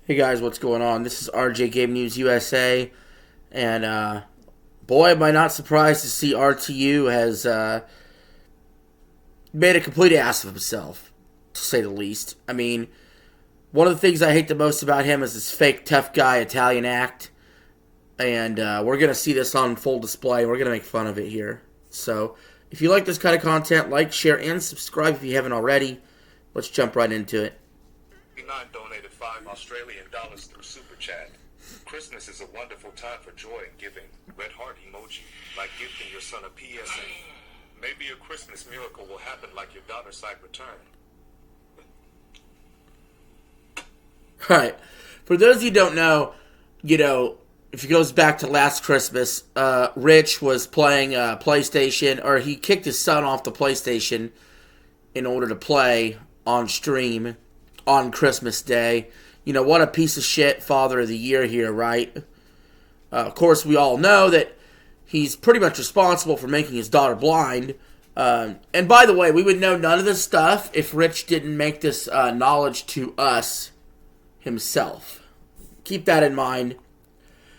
Hey guys, what's going on? This is RJ Game News USA, and boy, am I not surprised to see RTU has made a complete ass of himself, to say the least. I mean, one of the things I hate the most about him is this fake tough guy Italian act, and we're gonna see this on full display. We're gonna make fun of it here. So, if you like this kind of content, like, share, and subscribe if you haven't already. Let's jump right into it. Donated $5 through Super Chat. Christmas is a wonderful time for joy and giving. Red heart emoji, like gifting your son a PSA. Maybe a Christmas miracle will happen like your daughter's side return. Alright, for those of you who don't know, if it goes back to last Christmas, Rich was playing PlayStation, or he kicked his son off the PlayStation in order to play on stream on Christmas Day. What a piece of shit Father of the Year here, right? Of course, we all know that he's pretty much responsible for making his daughter blind. And by the way, we would know none of this stuff if Rich didn't make this knowledge to us himself. Keep that in mind.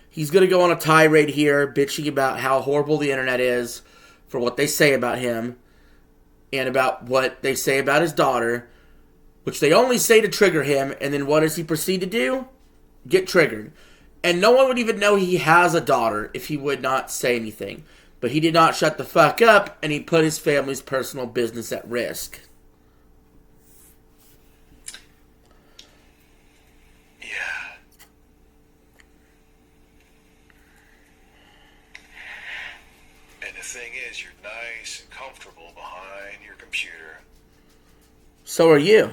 He's going to go on a tirade here, bitching about how horrible the internet is for what they say about him and about what they say about his daughter, which they only say to trigger him, and then what does he proceed to do? Get triggered. And no one would even know he has a daughter if he would not say anything. But he did not shut the fuck up, and he put his family's personal business at risk. Yeah. And the thing is, you're nice and comfortable behind your computer. So are you.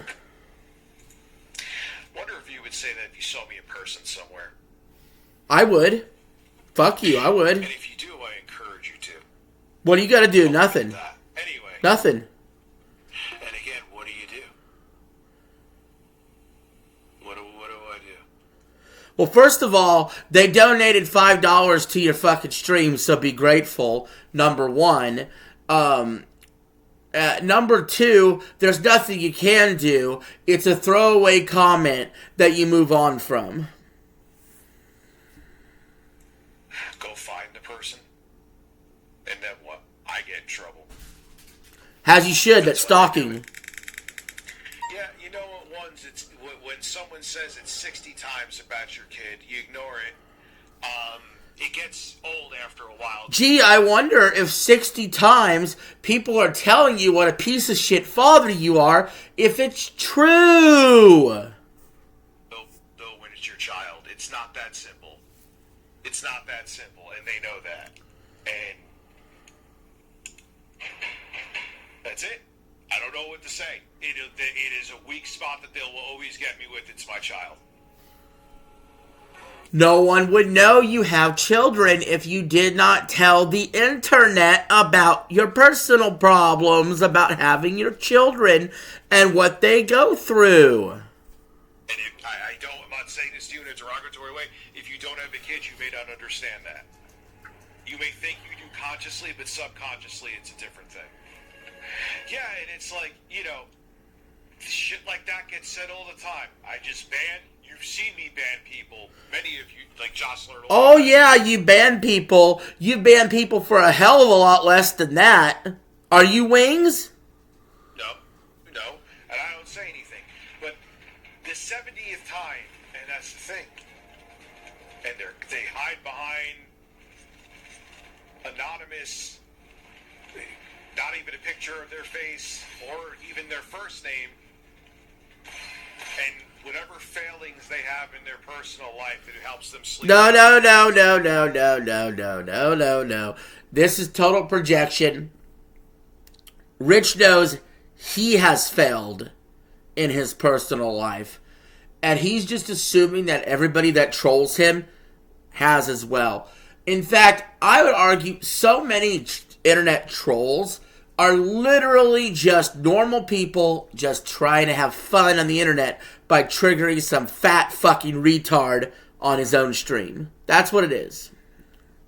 Wonder if you would say that if you saw me in person somewhere. I would. Fuck you, I would. And if you do, I encourage you to. What do you gotta do? Nothing. Anyway. Nothing. And again, what do you do? What do I do? Well, first of all, they donated $5 to your fucking stream, so be grateful, number one. Number two, there's nothing you can do. It's a throwaway comment that you move on from. Go find the person, and then what? I get in trouble. As you should, that's stalking. Yeah, you know what, it's when someone says it 60 times about your kid, you ignore it. It gets old after a while. Gee, I wonder if 60 times people are telling you what a piece of shit father you are, if it's true. Though when it's your child, it's not that simple. It's not that simple, and they know that. And that's it. I don't know what to say. It is a weak spot that they will always get me with. It's my child. No one would know you have children if you did not tell the internet about your personal problems about having your children and what they go through. And I'm not saying this to you in a derogatory way. If you don't have a kid, you may not understand that. You may think you do consciously, but subconsciously it's a different thing. Yeah, and it's like, shit like that gets said all the time. I just ban. You've seen me ban people. Many of you, like Jocelyn. Oh yeah, you ban people. You ban people for a hell of a lot less than that. Are you Wings? No, and I don't say anything. But the 70th time, and that's the thing. And they hide behind anonymous, not even a picture of their face or even their first name. And whatever failings they have in their personal life, it helps them sleep. No. This is total projection. Rich knows he has failed in his personal life. And he's just assuming that everybody that trolls him has as well. In fact, I would argue so many internet trolls are literally just normal people just trying to have fun on the internet by triggering some fat fucking retard on his own stream. That's what it is.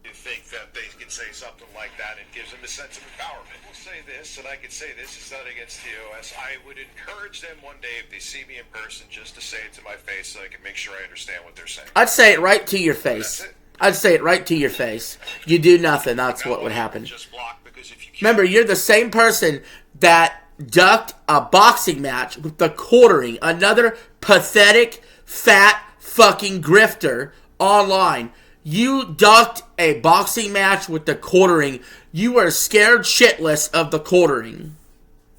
You think that they can say something like that, it gives them a sense of empowerment. say this, and I can say this, it's not against TOS. I would encourage them one day, if they see me in person, just to say it to my face so I can make sure I understand what they're saying. I'd say it right to your face. That's it. I'd say it right to your face. You do nothing. That's what would happen. Just block, because if you Remember, you're the same person that ducked a boxing match with the quartering. Another pathetic, fat, fucking grifter online. You ducked a boxing match with the quartering. You are scared shitless of the quartering.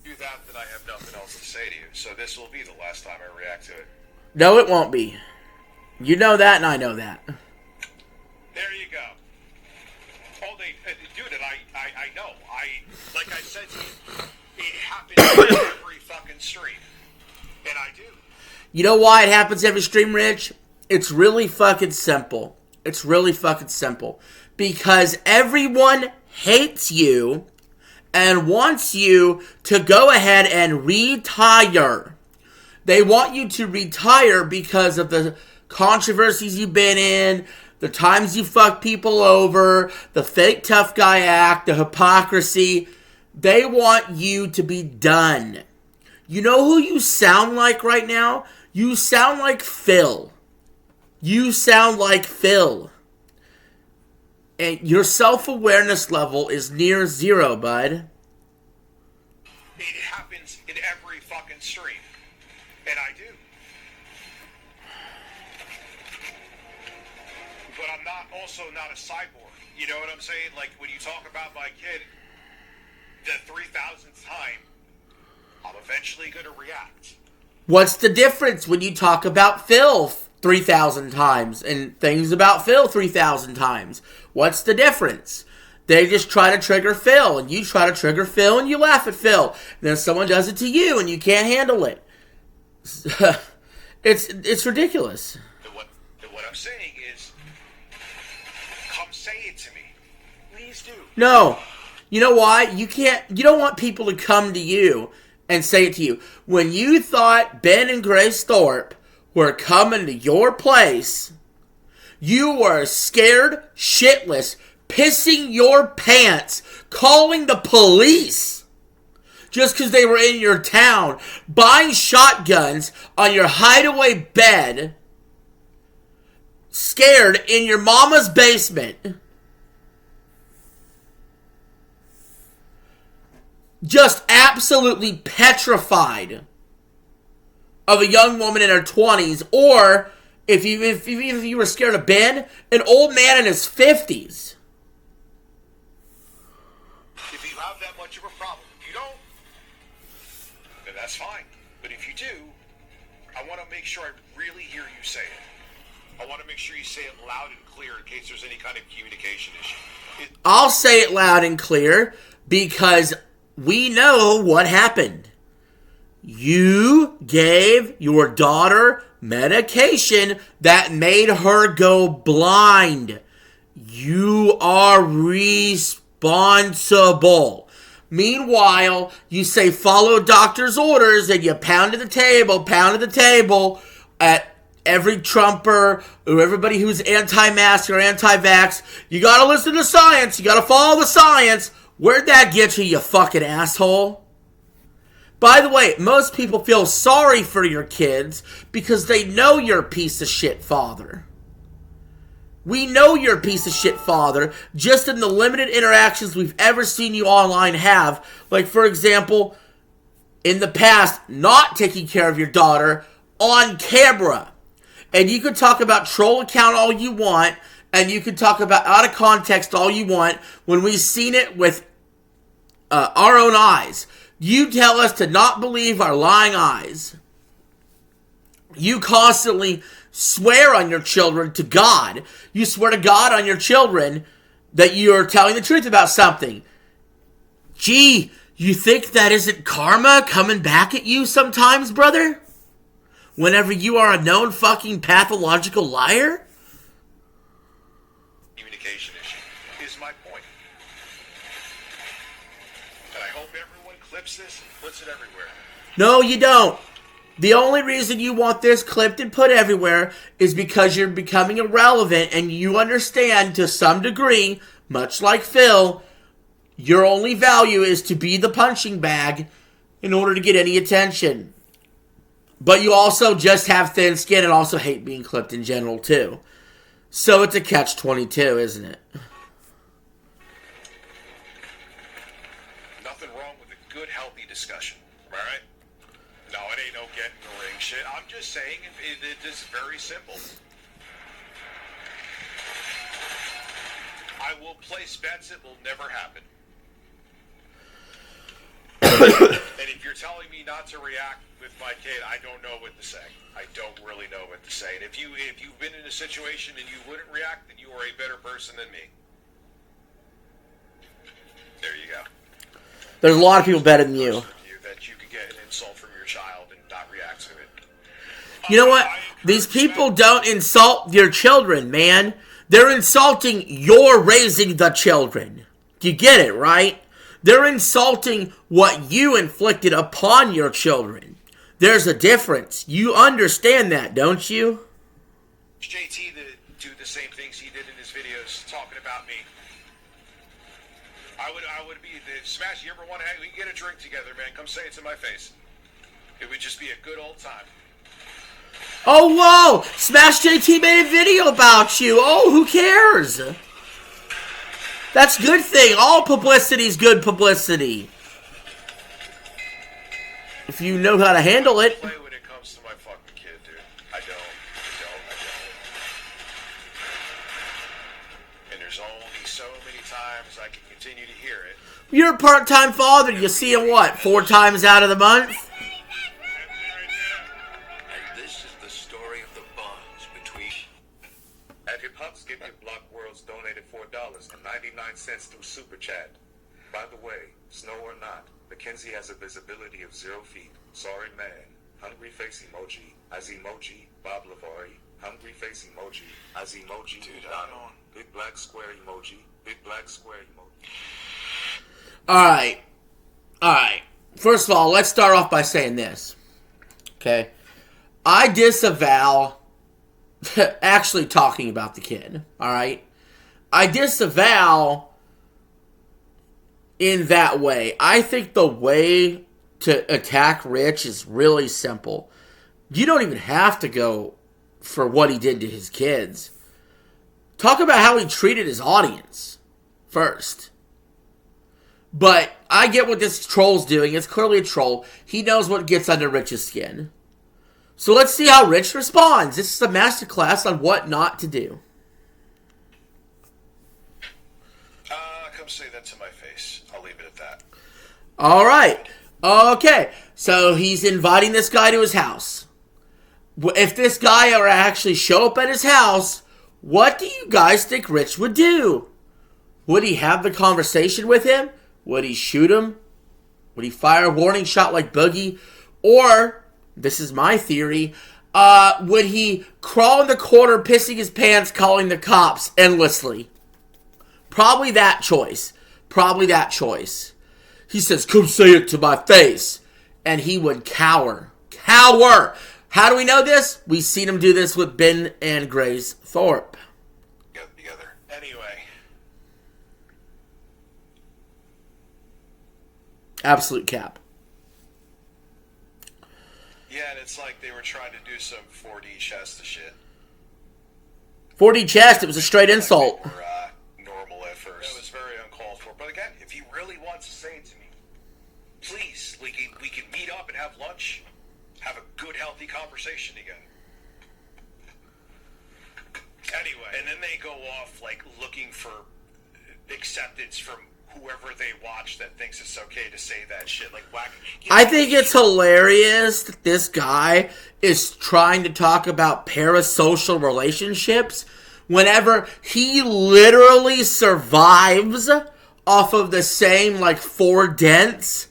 do that, then I have nothing else to say to you. So this will be the last time I react to it. No, it won't be. You know that, and I know that. There you go. Oh, dude, and I know. Like I said to you, it happens every fucking stream. And I do. You know why it happens every stream, Rich? It's really fucking simple. It's really fucking simple. Because everyone hates you and wants you to go ahead and retire. They want you to retire because of the controversies you've been in, the times you fuck people over, the fake tough guy act, the hypocrisy. They want you to be done. You know who you sound like right now? You sound like Phil. You sound like Phil. And your self-awareness level is near zero, bud. It happens in every fucking stream. And I do. But I'm also not a cyborg. You know what I'm saying? Like, when you talk about my kid, the 3,000th time, I'm eventually going to react. What's the difference when you talk about Phil 3,000 times and things about Phil 3,000 times? What's the difference? They just try to trigger Phil, and you try to trigger Phil, and you laugh at Phil. And then someone does it to you, and you can't handle it. It's ridiculous. What I'm saying is, come say it to me. Please do. No. You know why? You don't want people to come to you and say it to you. When you thought Ben and Grace Thorpe were coming to your place, you were scared shitless, pissing your pants, calling the police just because they were in your town, buying shotguns on your hideaway bed, scared in your mama's basement. Just absolutely petrified of a young woman in her 20s, or if you were scared of Ben, an old man in his 50s. If you have that much of a problem, if you don't, then that's fine. But if you do, I want to make sure I really hear you say it. I want to make sure you say it loud and clear in case there's any kind of communication issue. I'll say it loud and clear because we know what happened. You gave your daughter medication that made her go blind. You are responsible. Meanwhile, you say follow doctor's orders and you pound the table at every Trumper or everybody who's anti-mask or anti-vax. You gotta listen to science. You gotta follow the science. Where'd that get you fucking asshole? By the way, most people feel sorry for your kids because they know you're a piece of shit father. We know you're a piece of shit father just in the limited interactions we've ever seen you online have. Like, for example, in the past, not taking care of your daughter on camera. And you could talk about troll account all you want, and you could talk about out of context all you want when we've seen it with our own eyes. You tell us to not believe our lying eyes. You constantly swear on your children to God. You swear to God on your children that you are telling the truth about something. Gee, you think that isn't karma coming back at you sometimes, brother? Whenever you are a known fucking pathological liar? Communication issue is my point. And I hope everyone clips this and puts it everywhere. No, you don't. The only reason you want this clipped and put everywhere is because you're becoming irrelevant and you understand to some degree, much like Phil, Your only value is to be the punching bag in order to get any attention. But you also just have thin skin and also hate being clipped in general, too. So it's a catch-22, isn't it? Nothing wrong with a good, healthy discussion, all right? No, it ain't no get in the ring shit. I'm just saying it is very simple. I will place bets it will never happen. And if you're telling me not to react with my kid, I don't know what to say. I don't really know what to say. And if you've been in a situation and you wouldn't react, then you are a better person than me. There you go. There's a lot of people better than you. That you could get an insult from your child and not react to it. You know what? These people don't insult your children, man. They're insulting your raising the children. Do you get it, right? They're insulting what you inflicted upon your children. There's a difference. You understand that, don't you? JT to do the same things he did in his videos talking about me. I would be the Smash. You ever want to we can get a drink together, man? Come say it to my face. It would just be a good old time. Oh, whoa! Smash JT made a video about you. Oh, who cares? That's a good thing. All publicity is good publicity. If you know how to handle it. Play when it comes to my fucking kid, dude. I don't. And there's only so many times I can continue to hear it. You're a part-time father. You see him, what, 4 times out of the month? And this is the story of the bonds between... At Hip Hop's Give Your Block Worlds donated $4.99 through Super Chat. By the way, snow or not, Mackenzie has a visibility of 0 feet. Sorry, man. Hungry face emoji. As emoji. Bob Lavari. Hungry face emoji. As emoji. Dude, Donald. Big black square emoji. Big black square emoji. Alright. First of all, let's start off by saying this. Okay? I disavow actually talking about the kid. Alright? I disavow in that way. I think the way to attack Rich is really simple. You don't even have to go for what he did to his kids. Talk about how he treated his audience first. But I get what this troll's doing. It's clearly a troll. He knows what gets under Rich's skin. So let's see how Rich responds. This is a masterclass on what not to do. Come say that to my face. I'll leave it at that. All right. Okay. So he's inviting this guy to his house. If this guy ever actually show up at his house, what do you guys think Rich would do? Would he have the conversation with him? Would he shoot him? Would he fire a warning shot like Boogie? Or, this is my theory, would he crawl in the corner, pissing his pants, calling the cops endlessly? Probably that choice. He says, come say it to my face. And he would cower. How do we know this? We've seen him do this with Ben and Grace Thorpe. Get together. Anyway. Absolute cap. Yeah, and it's like they were trying to do some 4D chest shit. 4D chest, it was a straight insult. They were, normal at first. It was very uncalled for. But again, if he really wants to say it to me, please, we can meet up and have lunch. Have a good, healthy conversation together. Anyway, and then they go off, like, looking for acceptance from whoever they watch that thinks it's okay to say that shit. Like, whack. I think it's hilarious that this guy is trying to talk about parasocial relationships whenever he literally survives off of the same, like, 4 dents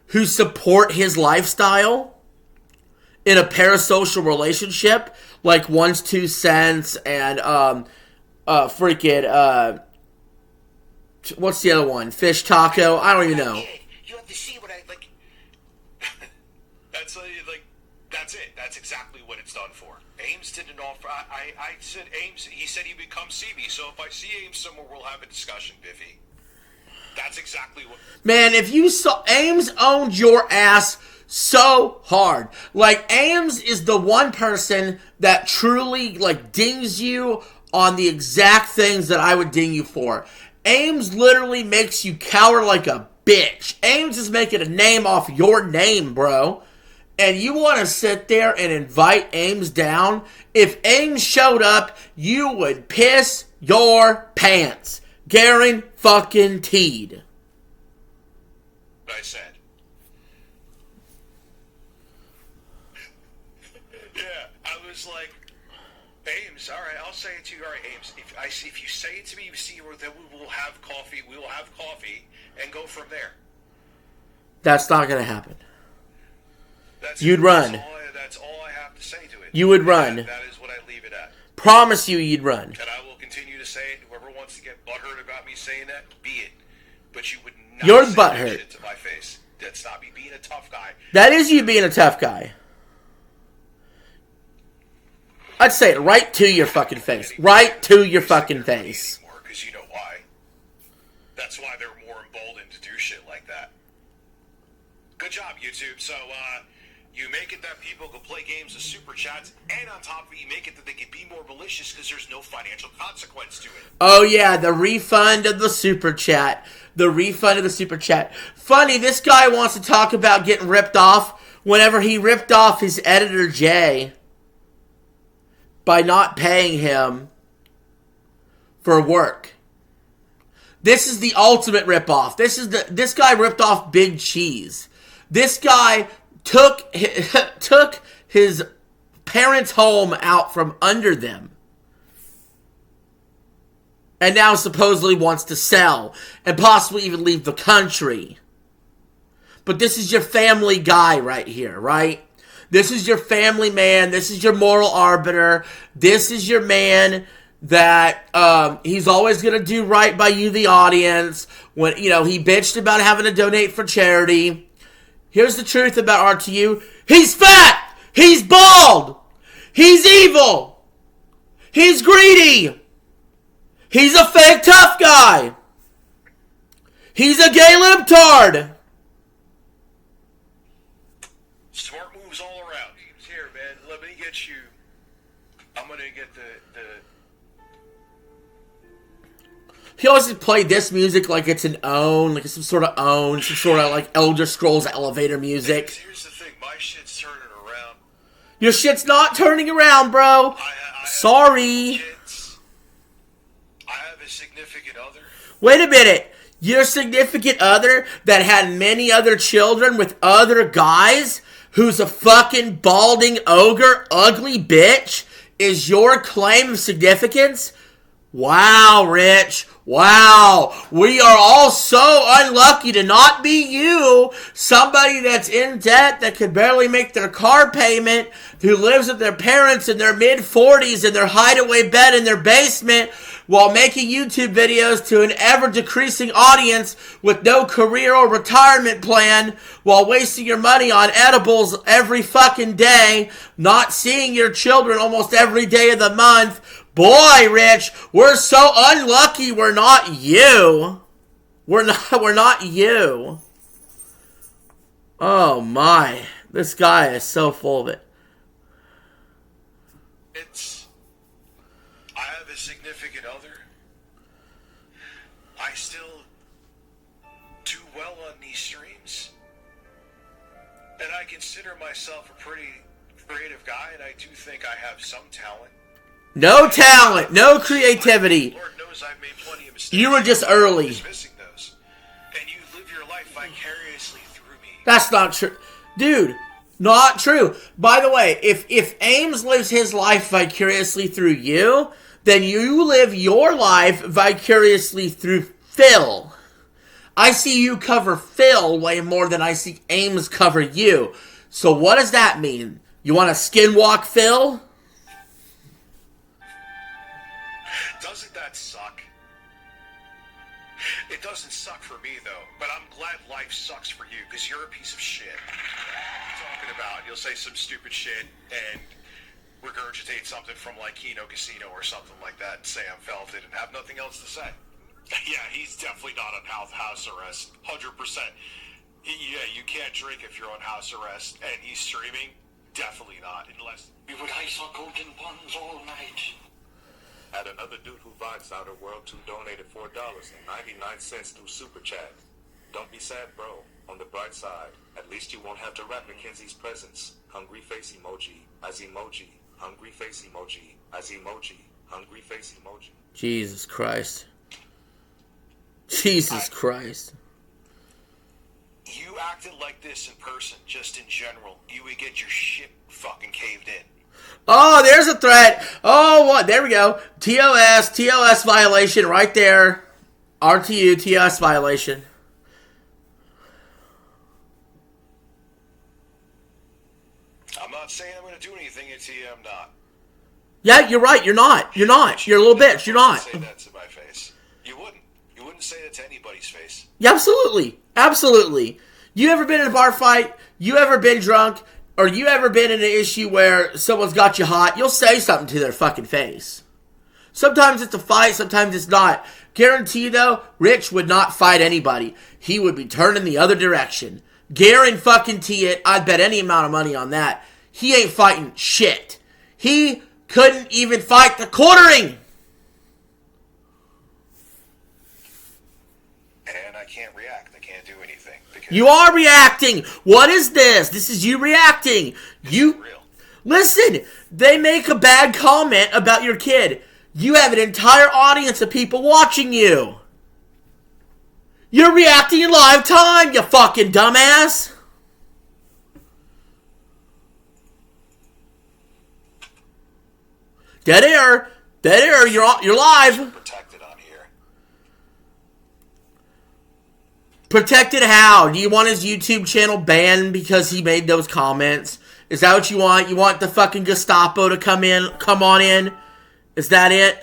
who support his lifestyle in a parasocial relationship, like One's 2 Cents and what's the other one? Fish Taco? I don't even know. You have to see what I like. That's it. That's exactly what it's done for. Ames did an offer. I said Ames. He said he would come see me. So if I see Ames somewhere, we'll have a discussion, Biffy. That's exactly what... Man, if you saw... Ames owned your ass so hard. Like, Ames is the one person that truly, like, dings you on the exact things that I would ding you for. Ames literally makes you cower like a bitch. Ames is making a name off your name, bro. And you want to sit there and invite Ames down? If Ames showed up, you would piss your pants. Guaranteed. I said. Yeah, I was like, Ames, all right, I'll say it to you. All right, Ames, if you say it to me, you see, then we will have coffee. We will have coffee and go from there. That's not going to happen. That's You'd run. That's all I have to say to it. You would run. That is what I leave it at. Promise you you'd run. And I will continue to say it. Whoever wants to get butthurt about me saying that, be it. But you would not You're say butthurt. that shit to my face. That's not me being a tough guy. That is you being a tough guy. I'd say it right to your fucking face. Right to your fucking face. Because you know why. That's why they're more emboldened to do shit like that. Good job, YouTube. So, you make it that people can play games with super chats, and on top of it, you make it that they can be more malicious because there's no financial consequence to it. Oh yeah, the refund of the super chat. The refund of the super chat. Funny, this guy wants to talk about getting ripped off whenever he ripped off his editor Jay by not paying him for work. This is the ultimate ripoff. This guy ripped off Big Cheese. This guy took his parents' home out from under them. And now supposedly wants to sell and possibly even leave the country. But this is your family guy right here, right? This is your family man. This is your moral arbiter. This is your man that he's always going to do right by you, the audience. When, you know, he bitched about having to donate for charity. Here's the truth about RTU. He's fat! He's bald! He's evil! He's greedy! He's a fake tough guy! He's a gay libtard! Smart moves all around. Here, man, let me get you. I'm gonna get the He always played this music like it's an own, like it's some sort of like Elder Scrolls elevator music. Here's the thing, my shit's turning around. Your shit's not turning around, bro. Sorry. I have a significant other. Wait a minute. Your significant other that had many other children with other guys, who's a fucking balding ogre, ugly bitch, is your claim of significance? Wow, Rich. Wow. We are all so unlucky to not be you. Somebody that's in debt, that could barely make their car payment, who lives with their parents in their mid-40s in their hideaway bed in their basement while making YouTube videos to an ever-decreasing audience with no career or retirement plan, while wasting your money on edibles every fucking day, not seeing your children almost every day of the month. Boy, Rich, we're so unlucky we're not you. We're not you. Oh my. This guy is so full of it. I have a significant other. I still do well on these streams. And I consider myself a pretty creative guy, and I do think I have some talent. No talent, no creativity. Lord knows I've made plenty of mistakes. You were just early. Missing those. And you live your life vicariously through me. That's not true. Dude, not true. By the way, if Ames lives his life vicariously through you, then you live your life vicariously through Phil. I see you cover Phil way more than I see Ames cover you. So what does that mean? You want to skinwalk Phil? Doesn't that suck? It doesn't suck for me, though, but I'm glad life sucks for you, because you're a piece of shit. Talking about, you'll say some stupid shit and regurgitate something from, like, Kino Casino or something like that and say I'm felted and have nothing else to say. Yeah, he's definitely not on house arrest. 100%. Yeah, you can't drink if you're on house arrest, and he's streaming. Definitely not, unless We would ice our golden buns all night. At another dude who vibes Outer World 2 donated $4.99 through Super Chat. Don't be sad, bro. On the bright side, at least you won't have to rap Mackenzie's presence. Hungry face emoji, as emoji. Hungry face emoji, as emoji. Hungry face emoji. Jesus Christ. Jesus Christ. you acted like this in person, just in general, you would get your shit fucking caved in. Oh, there's a threat. Oh, what? There we go. TOS violation right there. RTU, TOS violation. I'm not saying I'm going to do anything to you, I'm not. Yeah, you're right. You're not. You're not. You're a little bitch. You're not. Say that to my face. You wouldn't. You wouldn't say that to anybody's face. Yeah, absolutely. Absolutely. You ever been in a bar fight? You ever been drunk? Or you ever been in an issue where someone's got you hot? You'll say something to their fucking face. Sometimes it's a fight, sometimes it's not. Guarantee though, Rich would not fight anybody. He would be turning the other direction. Guarantee it. I'd bet any amount of money on that. He ain't fighting shit. He couldn't even fight the quartering. And I can't react. I can't do anything. Because You are reacting. What is this? This is you reacting. You real. listen. They make a bad comment about your kid. You have an entire audience of people watching you. You're reacting in live time, you fucking dumbass. Dead air. Dead air. You're live. Protected on here. Protected how? Do you want his YouTube channel banned because he made those comments? Is that what you want? You want the fucking Gestapo to come on in? Is that it?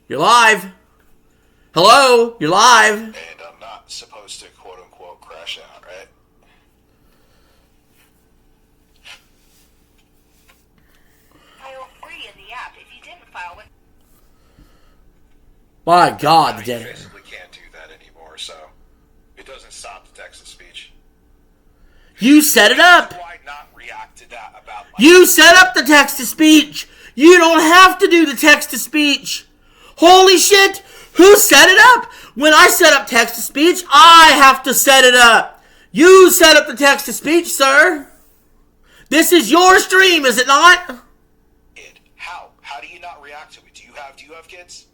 You're live. Hello? You're live. And I'm not supposed to quote-unquote crash out, right? File free in the app. If you didn't file it, My God, You Dad. physically can't do that anymore, so it doesn't stop the text-to-speech. You set it up. Do I not react to that about my... You set up the text-to-speech. You don't have to do the text-to-speech. Holy shit. Who set it up? When I set up text-to-speech, I have to set it up. You set up the text-to-speech, sir. This is your stream, is it not? How? How do you not react to it? Do you have kids?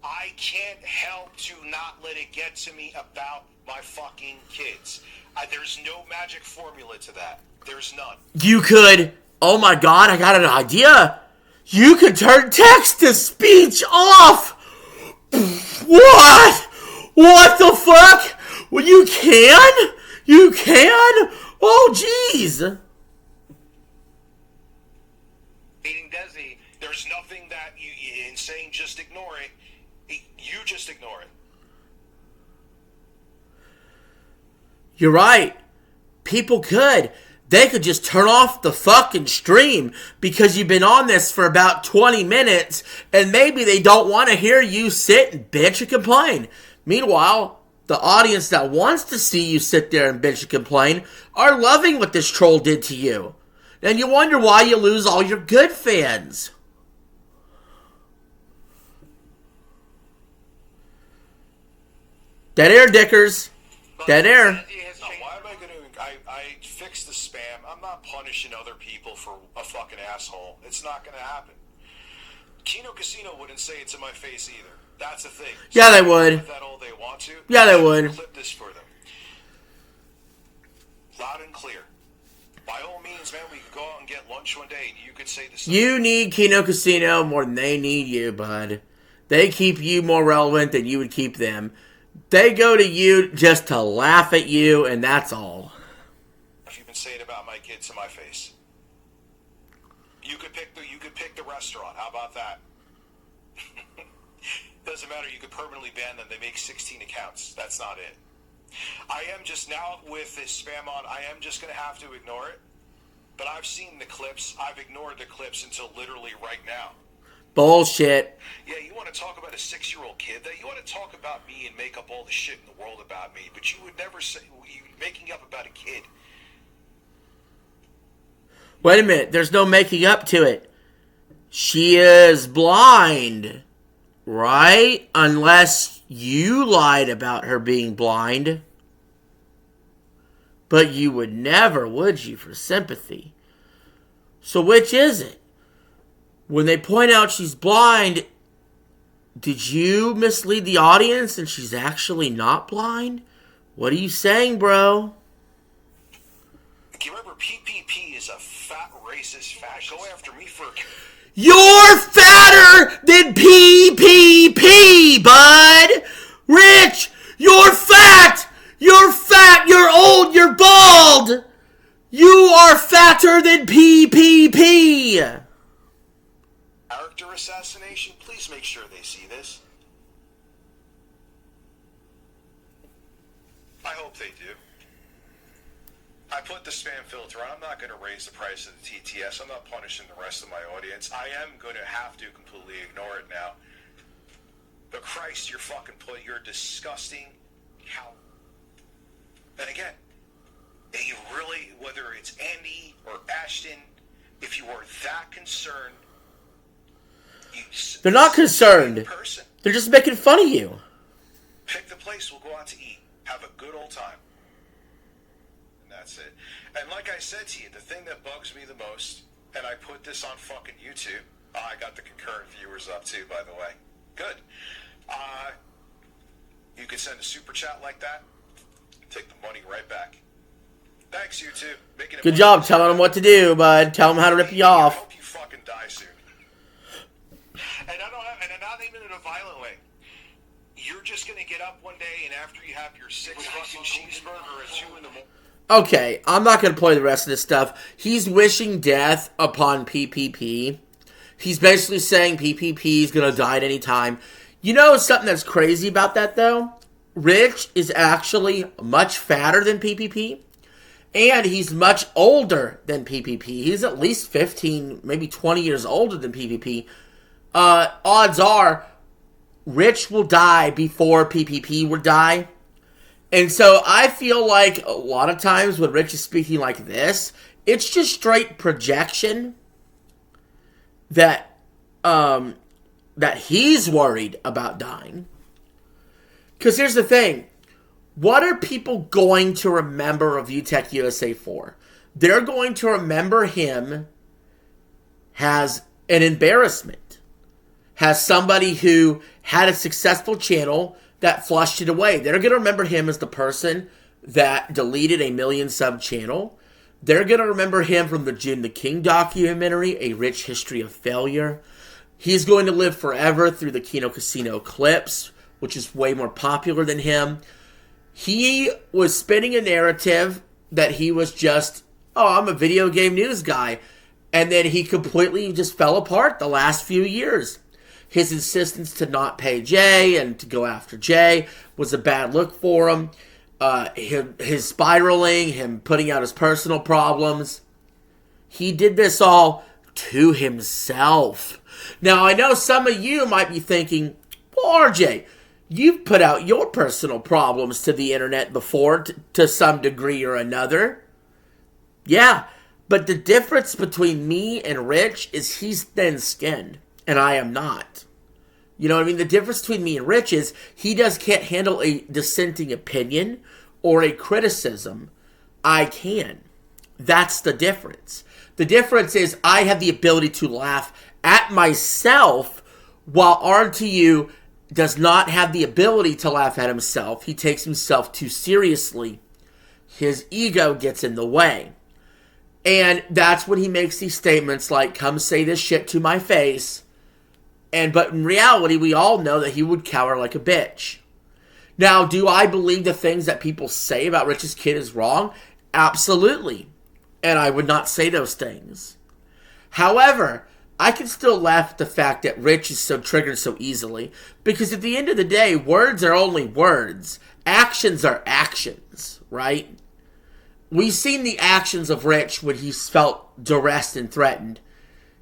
I can't help to not let it get to me about my fucking kids. There's no magic formula to that. There's none. You could. Oh my God, I got an idea. You could turn text-to-speech off. What? What the fuck? Well, you can? You can? Oh, jeez. Meeting Desi, there's nothing that you in saying just ignore it. You just ignore it. You're right. People could. They could just turn off the fucking stream because you've been on this for about 20 minutes and maybe they don't want to hear you sit and bitch and complain. Meanwhile, the audience that wants to see you sit there and bitch and complain are loving what this troll did to you. And you wonder why you lose all your good fans. Dead air, dickers. Dead air. No, why am I going to... I fixed the spam. I'm not punishing other people for a fucking asshole. It's not going to happen. Kino Casino wouldn't say it to my face either. That's the thing. Yeah, they would. If that all they want to. Yeah, they would. Clip this for them. Loud and clear. By all means, man, we could go out and get lunch one day and you could say the same. You need Kino Casino more than they need you, bud. They keep you more relevant than you would keep them. They go to you just to laugh at you, and that's all. If you've been saying about my kids to my face. You could pick the restaurant. How about that? Doesn't matter. You could permanently ban them. They make 16 accounts. That's not it. I am just now with this spam on. I am just going to have to ignore it. But I've seen the clips. I've ignored the clips until literally right now. Bullshit. Yeah, you want to talk about a 6-year-old kid? That you want to talk about me and make up all the shit in the world about me, but you would never say you making up about a kid. Wait a minute. There's no making up to it. She is blind, right? Unless you lied about her being blind. But you would never, would you, for sympathy? So which is it? When they point out she's blind, did you mislead the audience and she's actually not blind? What are you saying, bro? Do you remember PPP is a fat racist fascist? Go after me for... You're fatter than PPP, bud! Rich, you're fat! You're fat, you're old, you're bald! You are fatter than PPP! Character assassination? Please make sure they see this. I hope they do. I put the spam filter on. I'm not going to raise the price of the TTS. I'm not punishing the rest of my audience. I am going to have to completely ignore it now. But Christ, you're disgusting. How? And again, you really, whether it's Andy or Ashton, if you are that concerned, they're not concerned. Person. They're just making fun of you. Pick the place. We'll go out to eat. Have a good old time. And that's it. And like I said to you, the thing that bugs me the most, and I put this on fucking YouTube. I got the concurrent viewers up too, by the way. Good. You can send a super chat like that. Take the money right back. Thanks, YouTube. Making it Good job telling them what to do, bud. Tell them how to rip you I off. hope you fucking die soon. And not even in a violent way. You're just gonna get up one day, and after you have your 6 fucking cheeseburger at 2 in the morning. Okay, I'm not going to play the rest of this stuff. He's wishing death upon PPP. He's basically saying PPP is going to die at any time. You know something that's crazy about that, though? Rich is actually much fatter than PPP. And he's much older than PPP. He's at least 15, maybe 20 years older than PPP. Odds are, Rich will die before PPP would die. And so I feel like a lot of times when Rich is speaking like this, it's just straight projection that he's worried about dying. Because here's the thing. What are people going to remember of UTech USA for? They're going to remember him as an embarrassment. As somebody who had a successful channel that flushed it away. They're going to remember him as the person that deleted a 1 million sub channel. They're going to remember him from the Jim the King documentary, A Rich History of Failure. He's going to live forever through the Kino Casino clips, which is way more popular than him. He was spinning a narrative that he was just, I'm a video game news guy. And then he completely just fell apart the last few years. His insistence to not pay Jay and to go after Jay was a bad look for him. His spiraling, him putting out his personal problems. He did this all to himself. Now, I know some of you might be thinking, well, RJ, you've put out your personal problems to the internet before to some degree or another. Yeah, but the difference between me and Rich is he's thin-skinned. And I am not. You know what I mean? The difference between me and Rich is he can't handle a dissenting opinion or a criticism. I can. That's the difference. The difference is I have the ability to laugh at myself while RTU does not have the ability to laugh at himself. He takes himself too seriously. His ego gets in the way. And that's when he makes these statements like, come say this shit to my face. But in reality, we all know that he would cower like a bitch. Now, do I believe the things that people say about Rich's kid is wrong? Absolutely. And I would not say those things. However, I can still laugh at the fact that Rich is so triggered so easily. Because at the end of the day, words are only words. Actions are actions, right? we've seen the actions of Rich when he's felt duressed and threatened.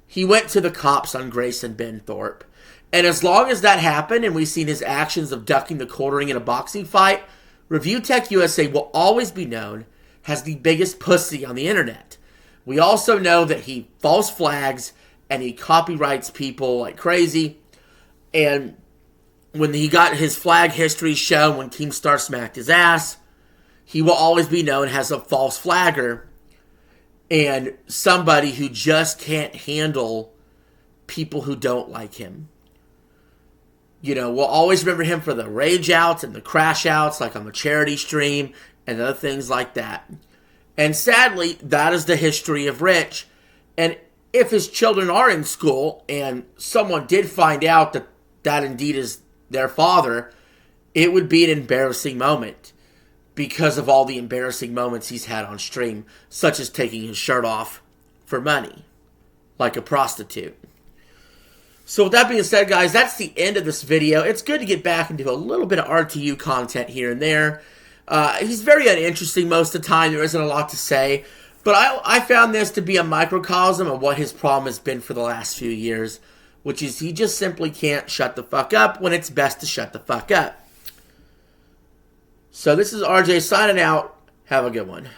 He went to the cops on Grayson Benthorpe. And as long as that happened and we've seen his actions of ducking the quartering in a boxing fight, Review Tech USA will always be known as the biggest pussy on the internet. We also know that he false flags and he copyrights people like crazy. And when he got his flag history shown when Keemstar smacked his ass, he will always be known as a false flagger and somebody who just can't handle people who don't like him. You know, we'll always remember him for the rage outs and the crash outs, like on the charity stream and other things like that. And sadly, that is the history of Rich. And if his children are in school and someone did find out that that indeed is their father, it would be an embarrassing moment because of all the embarrassing moments he's had on stream, such as taking his shirt off for money, like a prostitute. So with that being said, guys, that's the end of this video. It's good to get back into a little bit of RTU content here and there. He's very uninteresting most of the time. There isn't a lot to say. But I found this to be a microcosm of what his problem has been for the last few years, which is he just simply can't shut the fuck up when it's best to shut the fuck up. So this is RJ signing out. Have a good one.